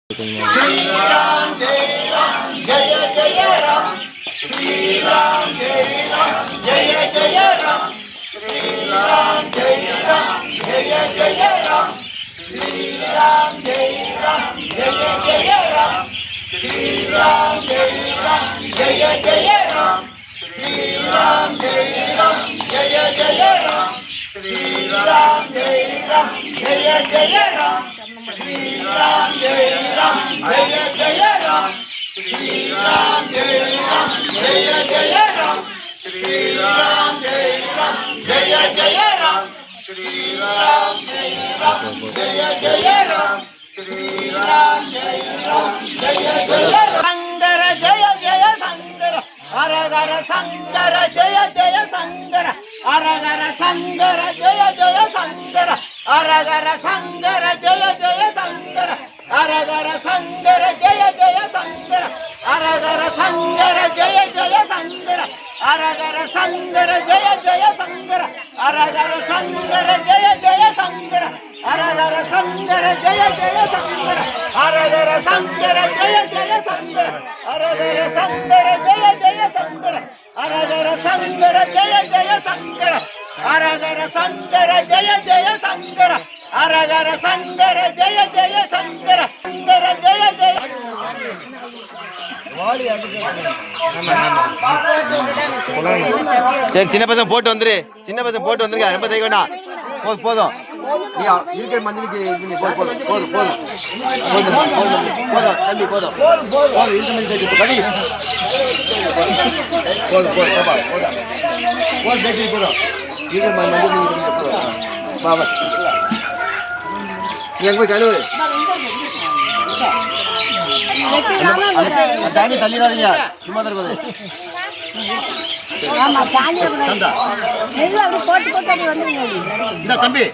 Shri Ram Jaya Jaya Ram Shri Ram Jaya Jaya Ram Shri Ram Jaya Jaya Ram Shri Ram Jaya Jaya Ram Shri Ram Jaya Jaya Ram Shri Ram Jaya Jaya Ram Shri Ram Jaya Jaya Ram Shri Ram Jaya Jaya Ram Shri Ram Jaya Jaya Ram Shri Ram Jaya Jaya Ram Shri Ram Jaya Jaya Ram Shri Ram Jaya Jaya Ram Sangara Jaya Jaya Sangara Aragara Sangara Jaya Jaya Sangara Aragara Sangara Jaya Jaya Sangara Aragara Sangara Jaya Jaya Sangara Aragara Sangara Jaya Jaya Sangara Aragara Sangara Jaya Jaya Sangara Aragara Sangara Jaya Jaya Sangara Aragara Sangara Jaya Jaya Sangara Aragara Sangara Jaya Jaya Sangara Aragara Sangara Jaya Jaya Sangara Aragara Sangara Jaya Jaya Sangara Aragara Sangara Jaya Jaya Sangara Aragara Sangara Jaya Jaya Sangara Aragara Sangara Jaya Jaya Sangara Sangara Jaya Jaya சரி சின்ன பசங்க போட்டு வந்துரு சின்ன பசங்க போட்டு வந்துருங்க ரொம்ப தைக்க வேண்டாம் போதும் போதும் நீ இருக்கிற மஞ்சளுக்கு போதும் போதும் போதும் போதும் போதும் போதும் தம்பி போதும் போதும் இருக்கிற மஞ்சள் தைச்சு கடி போதும் போதும் போதும் போதும் தைச்சு போதும் இருக்கிற மஞ்சள் போதும் பாபா நீ எங்க போய் கழுவு தாண்டி தள்ளிடாதீங்க சும்மா தான் இருக்குது ஆமா தாண்டி போட்டு போட்டு வந்துருங்க இந்த தம்பி